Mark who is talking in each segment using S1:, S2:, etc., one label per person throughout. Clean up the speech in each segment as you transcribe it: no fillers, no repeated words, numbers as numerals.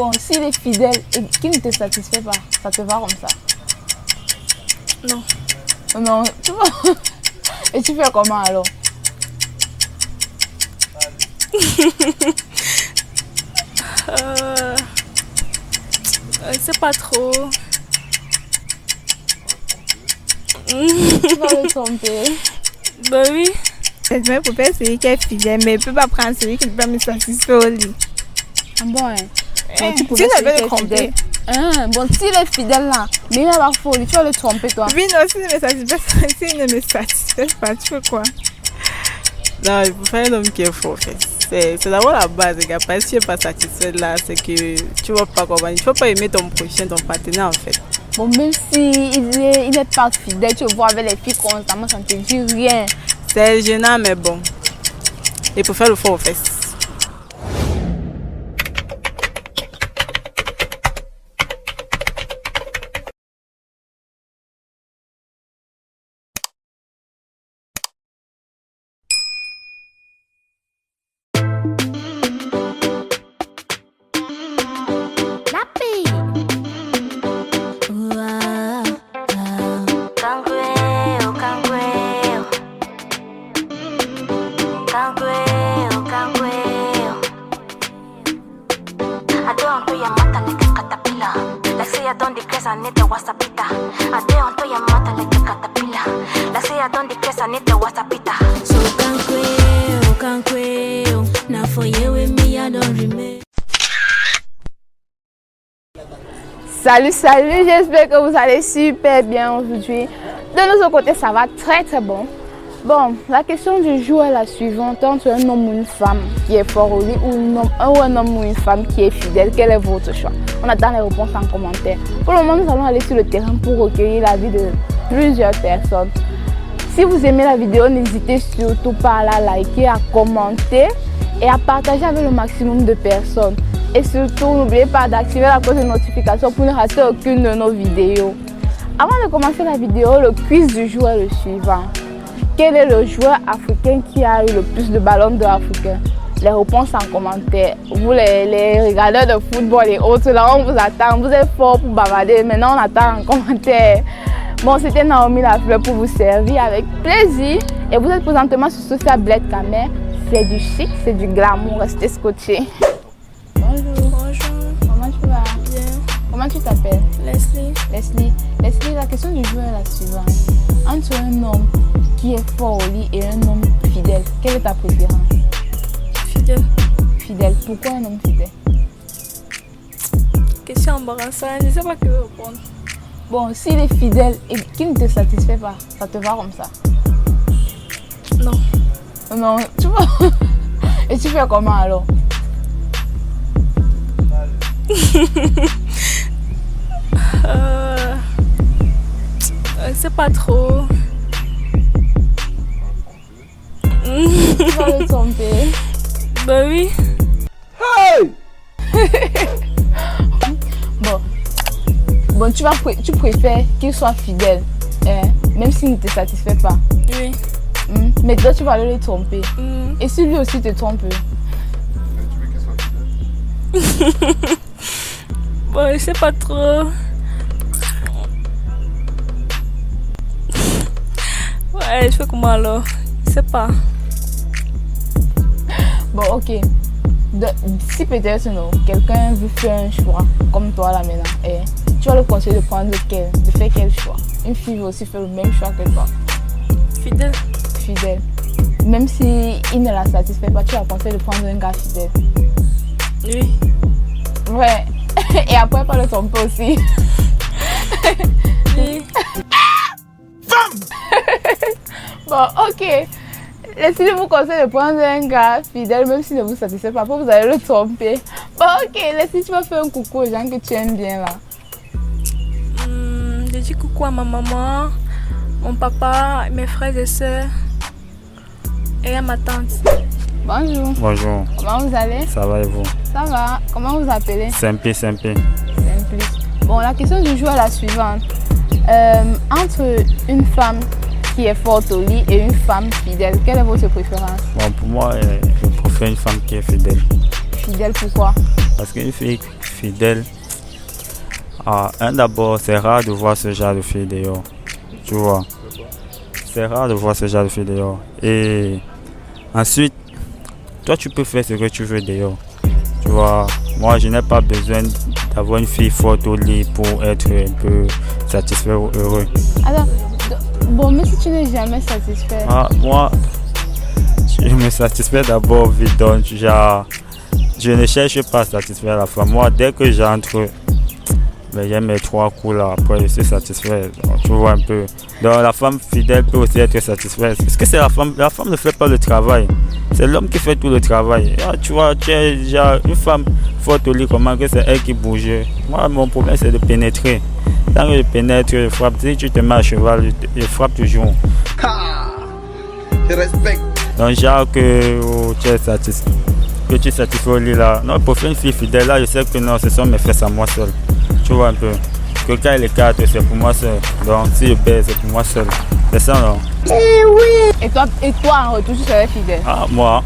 S1: Bon, s'il est fidèle et qu'il ne te satisfait pas, ça te va comme ça?
S2: Non.
S1: Non, tu vois. Et tu fais comment alors?
S2: Je sais pas trop.
S1: Tu vas le tromper.
S2: Bah oui.
S3: Je préfère celui qui est fidèle, mais je ne peux pas prendre celui qui ne peut pas me satisfaire au lit.
S1: Ah bon, hein? Bon,
S3: Tu
S1: pouvais
S3: ne
S1: celui
S3: peux
S1: qui
S3: le
S1: est
S3: tromper.
S1: fidèle. Bon, s'il est fidèle là, mais il a la folie, tu vas le tromper toi.
S3: Oui, non, s'il ne me satisfait, s'il ne me satisfait pas, tu fais quoi?
S4: Non, il faut faire un homme qui est fort. C'est d'abord la base, les gars. Parce que si tu n'es pas satisfait là, c'est que tu ne vas pas comprendre. Il ne faut pas aimer ton prochain, ton partenaire en fait.
S1: Bon, même si il n'est pas fidèle, tu le vois avec les filles constamment, ça ne te dit rien.
S4: C'est gênant, mais bon. Il faut faire le fort aux fesses.
S1: Salut, j'espère que vous allez super bien aujourd'hui. De notre côté, ça va très bon. Bon, la question du jour est la suivante. Entre un homme ou une femme qui est fort au lit ou un homme ou une femme qui est fidèle, quel est votre choix? On attend les réponses en commentaire. Pour le moment, nous allons aller sur le terrain pour recueillir l'avis de plusieurs personnes. Si vous aimez la vidéo, n'hésitez surtout pas à la liker, à commenter et à partager avec le maximum de personnes. Et surtout, n'oubliez pas d'activer la cloche de notification pour ne rater aucune de nos vidéos. Avant de commencer la vidéo, le quiz du jour est le suivant. Quel est le joueur africain qui a eu le plus de ballons d'or africains? Les réponses en commentaire. Vous les regardeurs de football et autres, là on vous attend. Vous êtes fort pour bavarder. Maintenant on attend en commentaire. Bon, c'était Naomi Lafleur pour vous servir avec plaisir. Et vous êtes présentement sur Social Bled Camer. C'est du chic, c'est du glamour. Restez scotchés. Bonjour. Comment tu vas?
S2: Bien.
S1: Comment tu t'appelles?
S2: Leslie.
S1: Leslie, la question du jour est la suivante. Entre un homme qui est fort au lit et un homme fidèle, quelle est ta préférence?
S2: Fidèle.
S1: Fidèle. Pourquoi un homme fidèle?
S2: Question embarrassante, je ne sais pas que répondre.
S1: Bon, s'il est fidèle et qu'il ne te satisfait pas, ça te va comme ça?
S2: Non.
S1: Non, tu vois. Et tu fais comment alors?
S2: Je sais pas trop.
S1: Tu vas le tromper.
S2: Bah oui.
S4: Hey!
S1: Bon, tu préfères qu'il soit fidèle, même s'il ne te satisfait pas.
S2: Oui.
S1: Mais toi, tu vas aller le tromper. Et si lui aussi te trompe?
S2: Bon, je sais pas trop. Ouais, je fais comment alors? Je sais pas.
S1: Bon, ok. Si peut-être quelqu'un veut faire un choix comme toi là maintenant, tu vas le conseiller de prendre lequel, de faire quel choix? Une fille veut aussi faire le même choix que toi.
S2: Fidèle.
S1: Fidèle. Même si il ne la satisfait pas, tu vas conseiller de prendre un gars fidèle.
S2: Oui.
S1: Ouais. Et après pas le tromper aussi.
S2: Oui.
S1: Bon, ok. Laissez-le vous conseiller de prendre un gars fidèle, même s'il ne vous satisfait pas, vous allez le tromper. Bon, ok. Laissez, tu vas faire un coucou aux gens que tu aimes bien là.
S2: Je dis coucou à ma maman, mon papa, mes frères et sœurs et à ma tante.
S1: Bonjour.
S5: Bonjour.
S1: Comment vous allez?
S5: Ça va et vous?
S1: Ça va. Comment vous appelez?
S5: Simpi.
S1: Simplice. Bon, la question du jour est la suivante. Entre une femme qui est forte au lit et une femme fidèle, quelle est votre préférence?
S5: Bon, pour moi, je préfère une femme qui est fidèle.
S1: Fidèle, pourquoi?
S5: Parce qu'une fille fidèle, d'abord, c'est rare de voir ce genre de fille dehors. Tu vois. C'est rare de voir ce genre de fille dehors. Et ensuite, toi, tu peux faire ce que tu veux dehors. Tu vois, moi, je n'ai pas besoin d'avoir une fille forte au lit pour être un peu satisfait ou heureux.
S1: Alors, bon, mais si tu n'es jamais satisfait.
S5: Moi, je me satisfais d'abord vite. Donc, je ne cherche pas à satisfaire la femme. Moi, dès que j'entre, j'aime mes 3 coups là. Après, je suis satisfait. Donc, tu vois un peu. Donc, la femme fidèle peut aussi être satisfaite. Parce que c'est la femme ne fait pas le travail. C'est l'homme qui fait tout le travail. Tu vois, tu es une femme forte au lit, comment que c'est elle qui bouge. Moi, mon problème, c'est de pénétrer. Tant que je pénètre, je frappe. Si tu te mets à cheval, je frappe toujours.
S6: Je respecte.
S5: Donc, que tu es satisfait. Que tu es satisfait au lit là. Non, pour faire une fille fidèle là, je sais que non, ce sont mes fesses à moi seul. Tu vois un peu. Que quand il est 4, c'est pour moi seul. Donc, si je baise, c'est pour moi seul. C'est ça, non?
S1: Et toi, en retour, tu serais fidèle?
S5: Moi.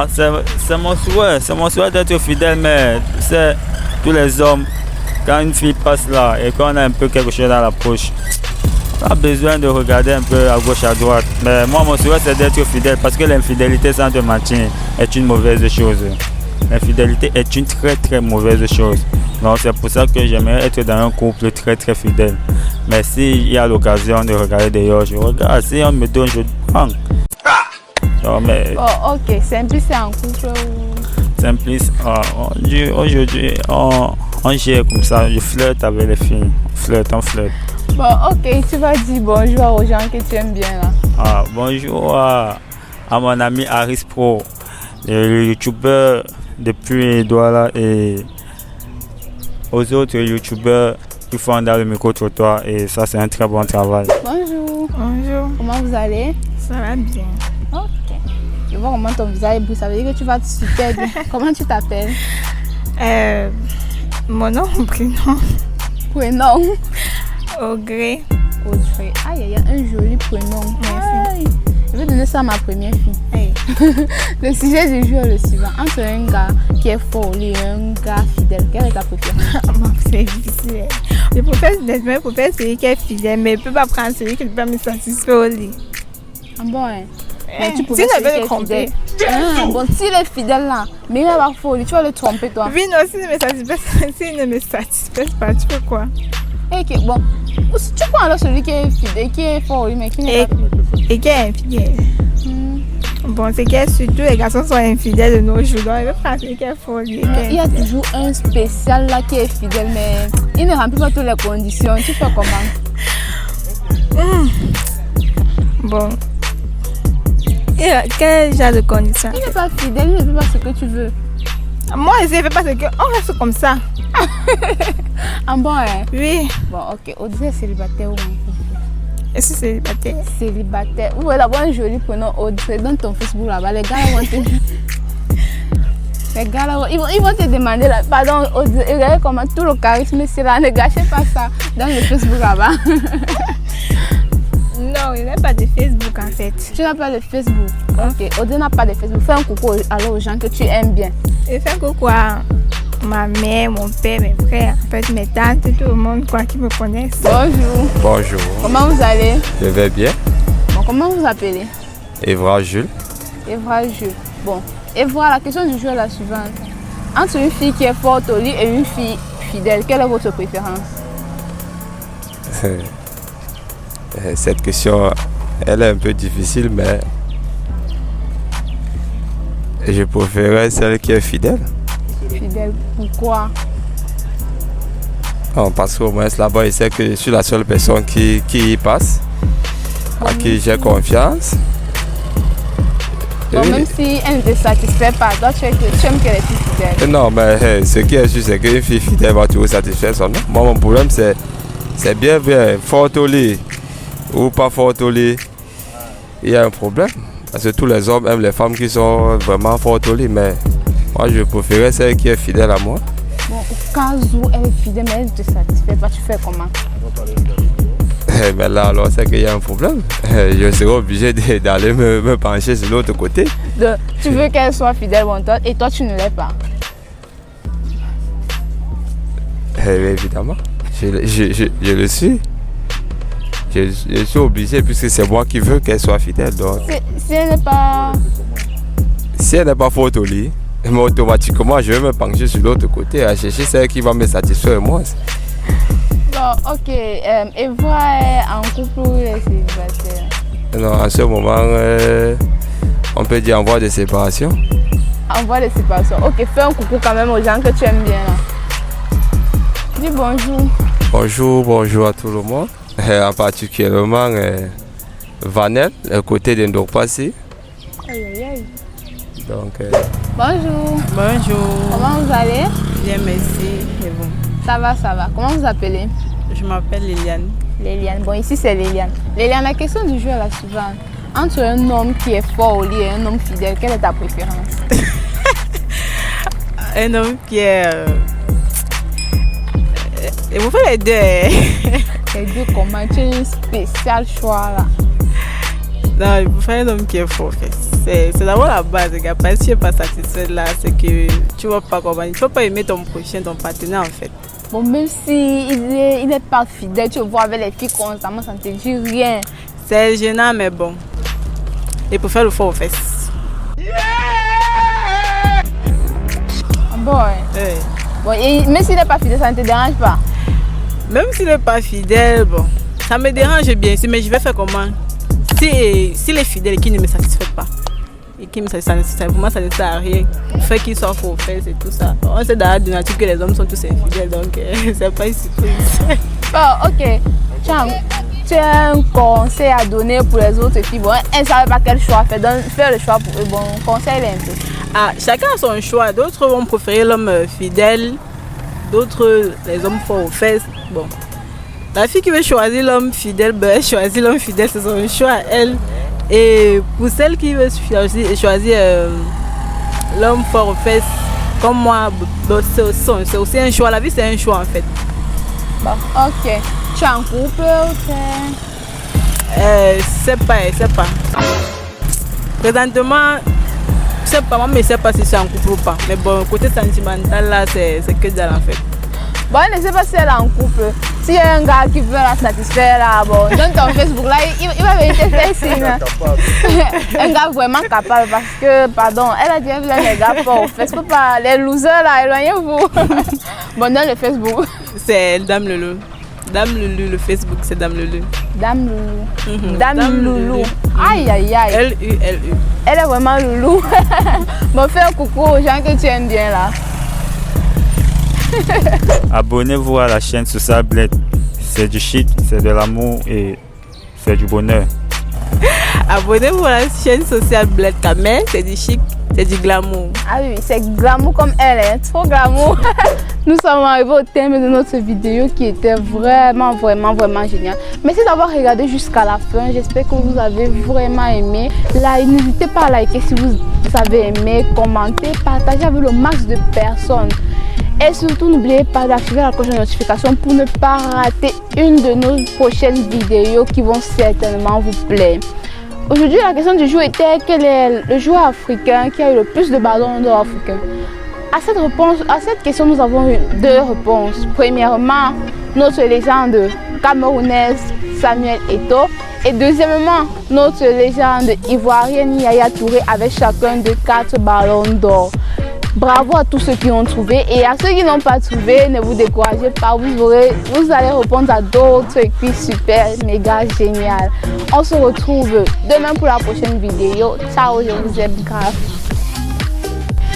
S5: C'est mon souhait. C'est mon souhait d'être fidèle, mais c'est tous les hommes, quand une fille passe là et qu'on a un peu quelque chose dans la poche, on a besoin de regarder un peu à gauche, à droite. Mais moi, mon souhait, c'est d'être fidèle parce que l'infidélité sans te mentir est une mauvaise chose. L'infidélité est une très très mauvaise chose. Donc c'est pour ça que j'aimerais être dans un couple très très fidèle. Mais s'il y a l'occasion de regarder dehors, je regarde. Si on me donne, je prends. Non, mais...
S1: Oh, ok. Simplice, c'est en couple ou...
S5: Simplice, aujourd'hui, on gère comme ça. Je flirte avec les filles. On flirte.
S1: Bon, ok. Tu vas dire bonjour aux gens que tu aimes bien là.
S5: Bonjour à mon ami Aris Pro, le youtubeur depuis Douala, et aux autres youtubeurs qui font dans le micro-trottoir, et ça c'est un très bon travail.
S1: Bonjour.
S3: Bonjour.
S1: Comment vous allez?
S3: Ça va bien.
S1: Ok. Je vois comment ton visage brille, ça veut dire que tu vas super bien. Comment tu t'appelles?
S3: Mon nom, mon prénom.
S1: Prénom?
S3: Audrey.
S1: Audrey. Aïe, il y a un joli prénom.
S3: Merci.
S1: Je vais donner ça à ma première fille.
S3: Hey.
S1: Le sujet du jour est le suivant. Entre un gars qui est fort au lit et un gars fidèle, quelle est ta préférence?
S3: C'est difficile. Je préfère celui qui est fidèle, mais je ne peux pas prendre celui qui ne peut pas me satisfaire au lit.
S1: Ah bon, hein? Mais tu
S3: Si
S1: pouvais
S3: je vais le tromper.
S1: Bon, s'il est fidèle là, mais il va avoir faux au lit, tu vas le tromper toi.
S3: Oui, non, s'il ne me satisfait pas, tu fais quoi?
S1: Ok, bon. Tu prends alors celui qui est fidèle, qui est fort au lit, mais qui n'est pas fidèle.
S3: Et qui est infidèle. Bon, c'est que surtout les garçons sont infidèles de nos jours. Donc, il veut prendre celui qui est fort au lit.
S1: Il y a toujours un spécial là qui est fidèle, mais il ne remplit pas toutes les conditions. Tu fais comment?
S3: Bon. Et quel genre de conditions?
S1: Il n'est pas fidèle, il ne fait pas ce que tu veux.
S3: Moi, je ne fais pas ce que... On reste comme ça.
S1: Ah bon, hein?
S3: Oui.
S1: Bon, ok. Audrey est célibataire ou en couple?
S3: Est-ce que c'est célibataire?
S1: Célibataire. Vous voulez avoir un joli prénom Audrey dans ton Facebook là-bas. Les gars vont te... Les gars là, ils vont te demander là. Pardon, Audrey, regardez comment tout le charisme c'est là. Ne gâchez pas ça dans le Facebook là-bas.
S3: Non, il n'a pas de Facebook en fait.
S1: Tu n'as pas de Facebook? Ok. Audrey n'a pas de Facebook. Fais un coucou alors aux gens que tu aimes bien.
S3: Je fais un coucou à ma mère, mon père, mes frères, en fait, mes tantes, tout le monde quoi, qui me connaissent.
S1: Bonjour.
S6: Bonjour.
S1: Comment vous allez?
S6: Je vais bien.
S1: Bon, comment vous appelez?
S6: Evra Jules.
S1: Evra Jules. Bon, Evra, la question du jour est la suivante. Entre une fille qui est forte au lit et une fille fidèle, quelle est votre préférence?
S6: Cette question, elle est un peu difficile, mais je préférerais celle qui est fidèle.
S1: Fidèle, pourquoi?
S6: Parce qu'au moins là-bas, je sais que je suis la seule personne qui y passe, à qui j'ai confiance.
S1: Bon, même si elle ne te satisfait pas, toi tu aimes qu'elle est plus fidèle.
S6: Non, mais ce qui est sûr, c'est qu'une fille fidèle va toujours satisfaire son homme. Moi, mon problème, c'est bien fort au lit ou pas fort au lit. Il y a un problème. Parce que tous les hommes aiment les femmes qui sont vraiment fortes au lit, mais moi, je préférais celle qui est fidèle à moi.
S1: Bon, au cas où elle est fidèle, mais elle ne te satisfait pas, tu fais comment?
S6: Mais là, alors, c'est qu'il y a un problème. Je serai obligé d'aller me pencher sur l'autre côté.
S1: Tu veux qu'elle soit fidèle et toi, tu ne l'es pas.
S6: Évidemment, je le suis. Je suis obligé puisque c'est moi qui veux qu'elle soit fidèle. Donc,
S1: Si elle n'est pas...
S6: si elle n'est pas forte au lit, mais automatiquement je vais me pencher sur l'autre côté à chercher celle qui va me satisfaire moi.
S1: Bon, ok. Eva est en couple ou elle est célibataire?
S6: Non, en ce moment, on peut dire en voie de séparation.
S1: En voie de séparation. Ok, fais un coucou quand même aux gens que tu aimes bien là. Dis bonjour.
S6: Bonjour à tout le monde. En particulièrement Vanel, à côté de Ndokpasi.
S1: Aïe, aïe, aïe.
S6: Donc,
S1: Bonjour.
S4: Bonjour.
S1: Comment vous allez?
S4: Bien, merci. Et bon,
S1: Ça va. Comment vous appelez?
S4: je m'appelle Liliane.
S1: Léliane. Bon, ici c'est Léliane. Léliane, la question du jour est la suivante. Entre un homme qui est fort au lit et un homme fidèle, quelle est ta préférence?
S4: Un homme qui est... Et vous faites les deux.
S1: Les deux, comment? Tu as un spécial choix là.
S4: Non, il faut faire un homme qui est fort. C'est d'abord la base, les gars. Parce que si tu n'es pas satisfait là, c'est que tu ne vas pas comprendre. Il ne faut pas aimer ton prochain, ton partenaire en fait.
S1: Bon, même si il n'est pas fidèle, tu le vois avec les filles constamment, ça ne te dit rien.
S4: C'est gênant, mais bon. Il faut faire le fort aux fesses.
S1: Bon, ouais.
S4: Ouais.
S1: Bon, et même s'il n'est pas fidèle, ça ne te dérange pas?
S4: Même s'il n'est pas fidèle, bon, ça me dérange bien sûr, mais je vais faire comment? S'il est fidèle et qu'il ne me satisfait pas, et qu'il me satisfait, pour moi ça ne sert à rien. Le fait qu'il soit faux aux fesses et tout ça. On sait dans la nature que les hommes sont tous infidèles, donc c'est pas une surprise.
S1: Bon, ok. Tu as un conseil à donner pour les autres filles. Bon, elles ne savent pas quel choix faire. Donc, fais le choix pour eux. Bon, conseil un peu.
S4: Ah, chacun a son choix. D'autres vont préférer l'homme fidèle, d'autres les hommes forts aux fesses. Bon, la fille qui veut choisir l'homme fidèle, ben, elle choisit l'homme fidèle, c'est son choix à elle. Et pour celle qui veut choisir l'homme fort aux fesses, comme moi, bon, c'est aussi un choix. La vie, c'est un choix en fait.
S1: Bon, ok. Tu es en couple ou
S4: C'est pas. Présentement, je sais pas, moi, mais je sais pas si je suis en couple ou pas. Mais bon, côté sentimental, là, c'est que dalle en fait.
S1: bon, elle ne sait pas si elle est en couple. S'il y a un gars qui veut la satisfaire, là, bon, donne ton Facebook, là, il va vérifier faire signe. Un gars vraiment capable parce que, pardon, elle a dit qu'elle voulait les gars forts. Facebook, pas les losers, là, éloignez-vous. Bon, donne le Facebook.
S4: C'est Dame Loulou. Dame Loulou, le Facebook, c'est Dame Loulou.
S1: Dame Loulou.
S4: Mhm.
S1: Dame Loulou. Aïe, aïe, aïe.
S4: L-U-L-U.
S1: Elle est vraiment loulou. Bon, fais un coucou aux gens que tu aimes bien là.
S5: Abonnez-vous à la chaîne Social Bled. C'est du chic, c'est de l'amour et c'est du bonheur.
S4: Abonnez-vous à la chaîne sociale Bled Kamel, c'est du chic, c'est du glamour.
S1: Ah oui, c'est glamour comme elle, hein. Trop glamour. Nous sommes arrivés au thème de notre vidéo qui était vraiment génial. Merci d'avoir regardé jusqu'à la fin. J'espère que vous avez vraiment aimé. Là, n'hésitez pas à liker si vous avez aimé, commenter, partager avec le max de personnes. Et surtout, n'oubliez pas d'activer la cloche de notification pour ne pas rater une de nos prochaines vidéos qui vont certainement vous plaire. Aujourd'hui, la question du jour était quel est le joueur africain qui a eu le plus de ballons d'or africains. À cette question, nous avons eu deux réponses. Premièrement, notre légende camerounaise Samuel Eto'o. Et deuxièmement, notre légende ivoirienne Yaya Touré avec chacun de 4 ballons d'or. Bravo à tous ceux qui ont trouvé et à ceux qui n'ont pas trouvé, ne vous découragez pas, vous allez répondre à d'autres quiz super méga génial. On se retrouve demain pour la prochaine vidéo. Ciao, je vous aime grave.